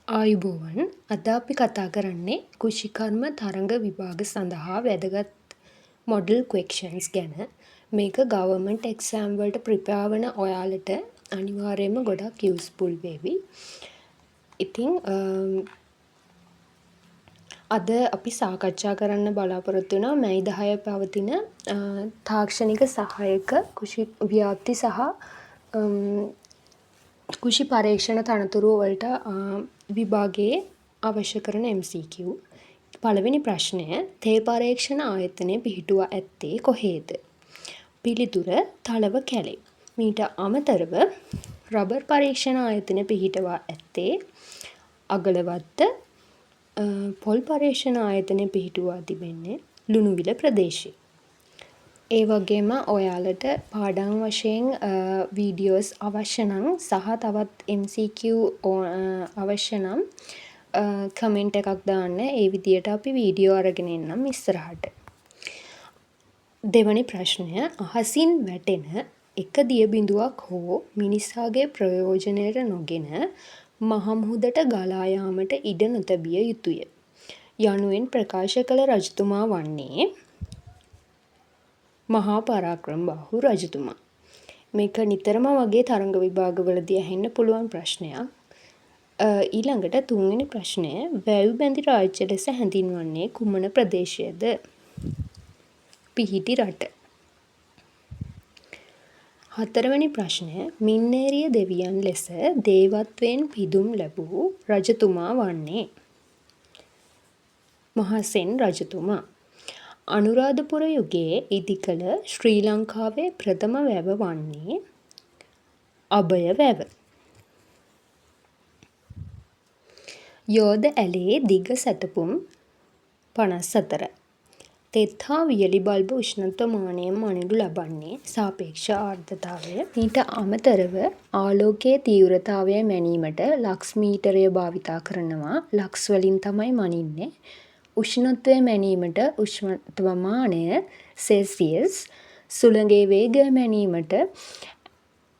ආයුබෝවන් අද අපි කතා කරන්නේ කෘෂිකර්ම තරඟ විභාග සඳහා වැදගත් මොඩල් ක්වෙක්ෂන්ස් ගැන. මේක ගවර්මන්ට් එක්සෑම් වලට ප්‍රිපෙයාර් වෙන ඔයාලට අනිවාර්යයෙන්ම ගොඩක් යූස්ෆුල් වේවි. ඉතින් අද අපි සාකච්ඡා කරන්න බලාපොරොත්තු වෙනවා මැයි 10 පවතින තාක්ෂණික සහායක කෘෂි ව්‍යාප්ති සහ කෘෂි පරීක්ෂණ තනතුරු වලට විභාගයේ අවශ්‍ය කරන MCQ. පළවෙනි ප්‍රශ්නය තේ පරීක්ෂණ ආයතනය පිහිටුවා ඇත්තේ කොහේද? පිළිතුර තලව කැලේ. මීට අමතරව රබර් පරීක්ෂණ ආයතනය පිහිටවා ඇත්තේ අගලවත්ත. පොල් පරීක්ෂණ ආයතනය පිහිටුවා තිබෙන්නේ ලුණුවිල ප්‍රදේශයේ. ඒ වගේම ඔයාලට පාඩම් වශයෙන් වීඩියෝස් අවශ්‍ය නම් සහ තවත් MCQ අවශ්‍ය නම් කමෙන්ට් එකක් දාන්න. ඒ විදියට අපි වීඩියෝ අරගෙන එන්නම් ඉස්සරහට. දෙවැනි ප්‍රශ්නය අහසින් වැටෙන එක දිය බිඳුවක් හෝ මිනිසාගේ ප්‍රයෝජනයට නොගෙන මහමුහුදට ගලා යාමට ඉඩ නොතැබිය යුතුය යනුවෙන් ප්‍රකාශ කළ රජතුමා වන්නේ මහා පරාක්‍රමබාහු රජතුමා. මේක නිතරම වගේ තරඟ විභාගවලදී ඇහෙන්න පුළුවන් ප්‍රශ්නයක්. ඊළඟට තුන්වෙනි ප්‍රශ්නය වැව් බැඳි රාජ්‍ය ලෙස හැඳින්වන්නේ කුමන ප්‍රදේශයද? පිහිටි රට. හතරවෙනි ප්‍රශ්නය මින්නේරිය දෙවියන් ලෙස දේවත්වයෙන් පිදුම් ලැබූ රජතුමා වන්නේ මහසෙන් රජතුමා. අනුරාධපුර යුගයේ ඉදිකළ ශ්‍රී ලංකාවේ ප්‍රථම වැව වන්නේ අභය වැව. යෝධ ඇලේ දිග සැතපුම් 54. තෙත් හා වියලි බල්බ උෂ්ණත්වමානයෙන් මනිනු ලබන්නේ සාපේක්ෂ ආර්ද්‍රතාවය. ඊට අමතරව ආලෝකයේ තීව්‍රතාවය මැනීමට ලක්ස් මීටරය භාවිතා කරනවා. ලක්ස් වලින් තමයි මනින්නේ. උෂ්ණත්වය මැනීමට උෂ්ණත්වමානය සෙල්සියස්. සුළඟේ වේගය මැනීමට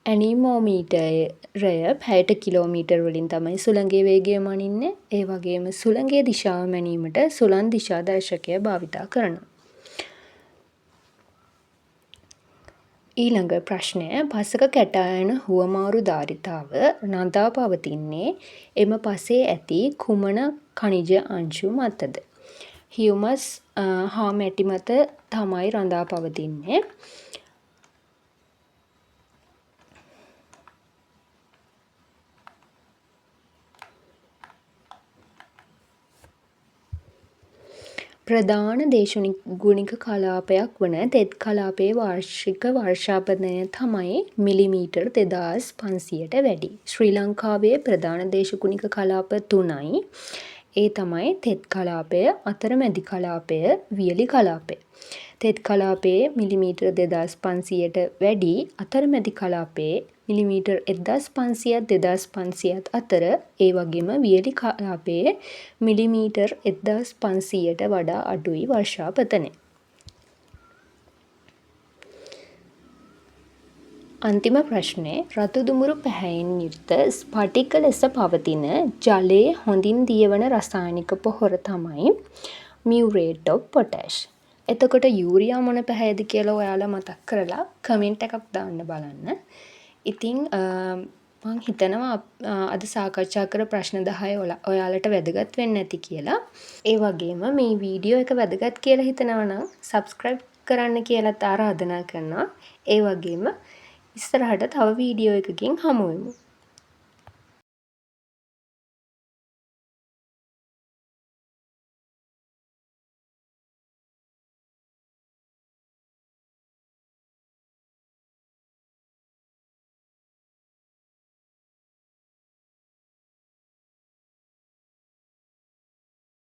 ඇනිමෝමීටරය පැයට කිලෝමීටර් වලින් තමයි සුළඟේ වේගය මනින්නේ. ඒ වගේම සුළඟේ දිශාව මැනීමට සුළං දිශා දර්ශකය භාවිතා කරනවා. ඊළඟ ප්‍රශ්නය පසක කැටායන හුවමාරු ධාරිතාව නදා පවතින්නේ එම පසේ ඇති කුමන ඛනිජ අංශු මතද? හියුමස් හා මැටි මත තමයි රඳා පවතින්නේ. ප්‍රධාන දේශගුණික කලාපයක් වන තෙත් කලාපයේ වාර්ෂික වර්ෂාපතනය තමයි මිලිමීටර් 2500ට වැඩි. ශ්‍රී ලංකාවේ ප්‍රධාන දේශගුණික කලාප 3යි. ඒ තමයි තෙත් කලාපය, අතරමැදි කලාපය, වියලි කලාපය. තෙත් කලාපයේ මිලිමීටර් 2500ට වැඩි, අතරමැදි කලාපයේ මිලිමීටර් 1500ත් 2500ත් අතර, ඒ වගේම වියලි කලාපයේ මිලිමීටර් 1500ට වඩා අඩුයි වර්ෂාපතනය. අන්තිම ප්‍රශ්නේ රතු දුමුරු පැහැයෙන් යුක්ත ස්ඵටික ලෙස පවතින ජලයේ හොඳින් දියවන රසායනික පොහොර තමයි මියුරේට් ඔෆ් පොටෑෂ්. එතකොට යූරියා මොන පැහැයද කියලා ඔයාලා මතක් කරලා කමෙන්ට් එකක් දාන්න බලන්න. ඉතින් මම හිතනවා අද සාකච්ඡා කර ප්‍රශ්න 10 ඔයාලට වැදගත් වෙන්න ඇති කියලා. ඒ වගේම මේ වීඩියෝ එක වැදගත් කියලා හිතනවා නම් subscribe කරන්න කියලාත් ආරාධනා කරනවා. ඒ වගේම ඉස්සරහට තව වීඩියෝ එකකින් හමු වෙමු.